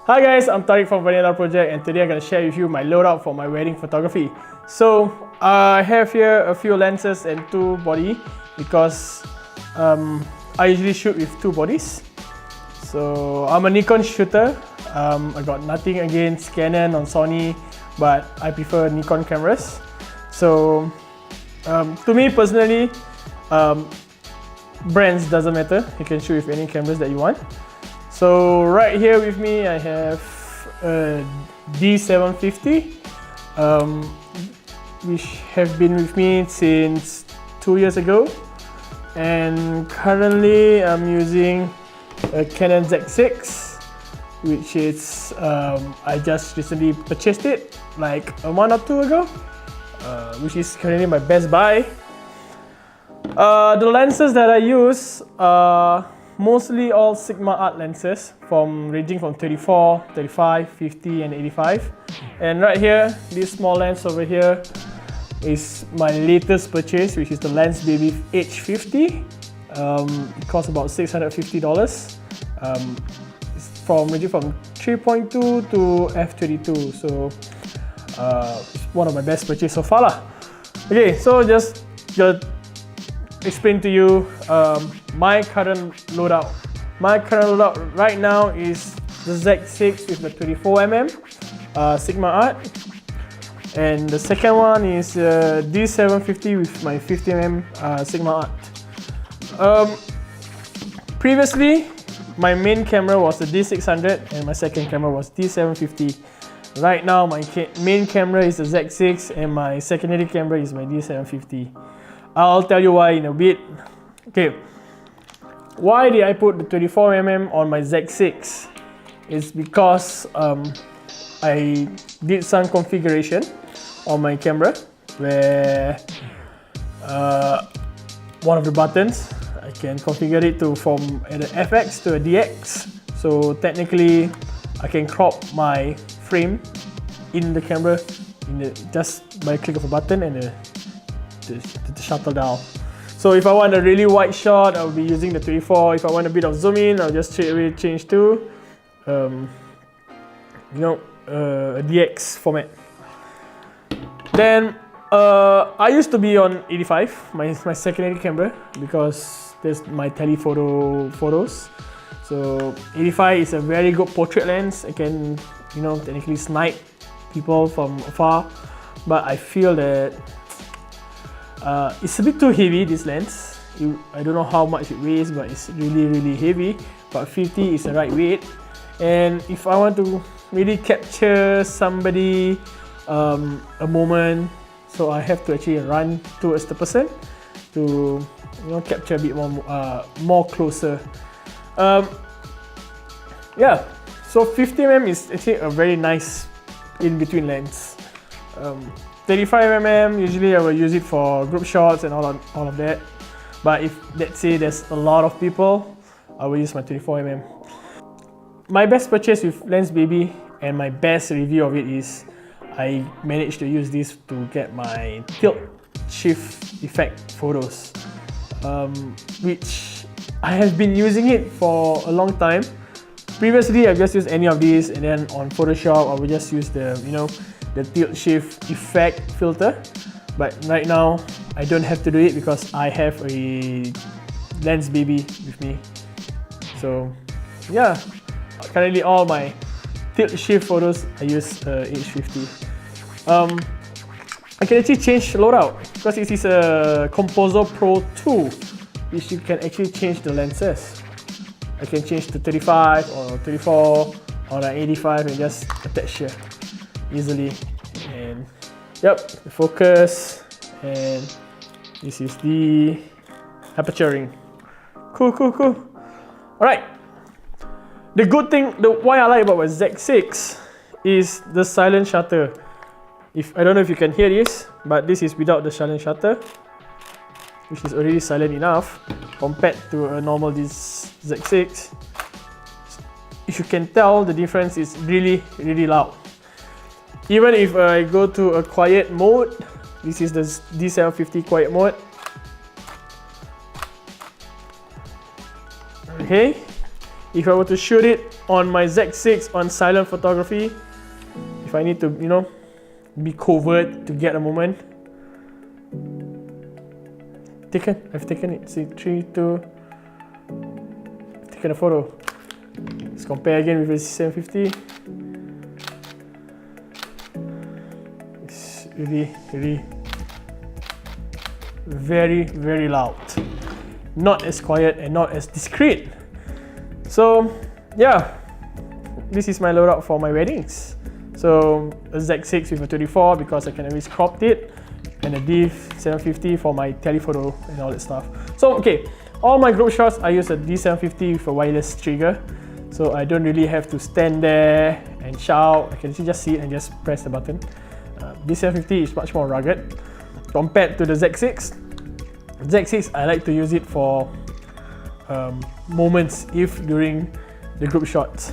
Hi guys, I'm Tariq from Vanilla Project, and today I'm going to share with you my loadout for my wedding photography. So I have here a few lenses and two body because I usually shoot with two bodies. So I'm a Nikon shooter. I got nothing against Canon or Sony, but I prefer Nikon cameras. So to me personally, brands doesn't matter. You can shoot with any cameras that you want. So right here with me I have a D750 which have been with me since 2 years ago, and currently I'm using a Canon Z6, which is I just recently purchased it like a month or two ago, which is currently my best buy. The lenses that I use are mostly all Sigma Art lenses, ranging from 34, 35, 50 and 85. And right here, this small lens over here is my latest purchase, which is the Lensbaby H50. It costs about $650. It's ranging from 3.2 to f22, so it's one of my best purchases so far lah. Okay, so just explain to you my current loadout. My current loadout right now is the Z6 with the 24mm Sigma Art, and the second one is D750 with my 50mm Sigma Art. Previously, my main camera was the D600 and my second camera was D750. Right now, my main camera is the Z6 and my secondary camera is my D750. I'll tell you why in a bit. Okay, why did I put the 24mm on my Z6? It's because I did some configuration on my camera where one of the buttons I can configure it to from an FX to a DX. So technically, I can crop my frame in the camera just by click of a button and the shutter down. So if I want a really wide shot, I'll be using the 24. If I want a bit of zoom in, I'll just straight away change to a DX format. Then I used to be on 85, my secondary camera, because there's my telephoto photos. So 85 is a very good portrait lens. I can technically snipe people from afar, but I feel that it's a bit too heavy, this lens. I don't know how much it weighs, but it's really heavy. But 50 is the right weight. And if I want to really capture somebody, a moment, so I have to actually run towards the person to capture a bit more closer. Yeah, so 50mm is actually a very nice in-between lens. 35mm, usually I will use it for group shots and all of that. But if let's say there's a lot of people, I will use my 24mm. My best purchase with Lensbaby and my best review of it is I managed to use this to get my tilt shift effect photos, which I have been using it for a long time. Previously, I just used any of these, and then on Photoshop, I would just use the tilt shift effect filter. But right now, I don't have to do it because I have a Lensbaby with me. So yeah, currently all my tilt shift photos I use H50. I can actually change loadout because it is a Composer Pro 2, which you can actually change the lenses. I can change to 35 or 34 or 85 and just attach here easily. And yep, the focus, and this is the aperture ring. Cool. Alright, the good thing, why I like about my Z6 is the silent shutter. I don't know if you can hear this, but this is without the silent shutter, which is already silent enough compared to a normal Z6. If you can tell, the difference is really loud. Even if I go to a quiet mode, this is the D750 quiet mode. Okay, If I were to shoot it on my Z6 on silent photography, if I need to, you know, be covert to get a moment. I've taken it. See, 3, 2. I've taken a photo. Let's compare again with the 750. It's really very loud. Not as quiet and not as discreet. So yeah, this is my loadout for my weddings. So a Z6 with a 24 because I can always crop it, and a Div 750 for my telephoto and all that stuff. So okay, all my group shots I use a D750 with a wireless trigger, so I don't really have to stand there and shout. I can just sit and just press the button. D750 is much more rugged compared to the Z6. Z6 I like to use it for moments during the group shots.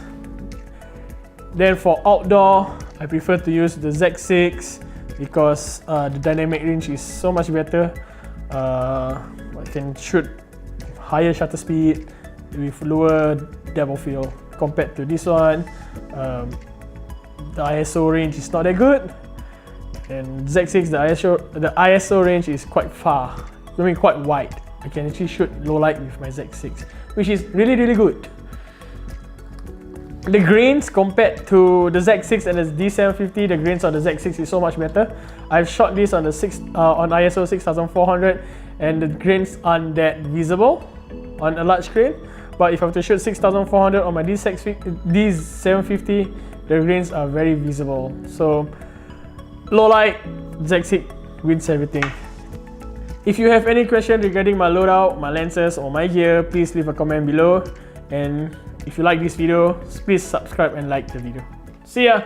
Then for outdoor, I prefer to use the Z6 because the dynamic range is so much better. I can shoot higher shutter speed with lower depth of field compared to this one. The ISO range is not that good, and Z6 the ISO range is quite far. I mean quite wide. I can actually shoot low light with my Z6, which is really good. The grains compared to the Z6 and the D750, the grains on the Z6 is so much better. I've shot this on the on ISO 6400 and the grains aren't that visible on a large screen. But if I have to shoot 6400 on my D750, the grains are very visible. So low light, Z6 wins everything. If you have any question regarding my loadout, my lenses or my gear, please leave a comment below. And if you like this video, please subscribe and like the video. See ya!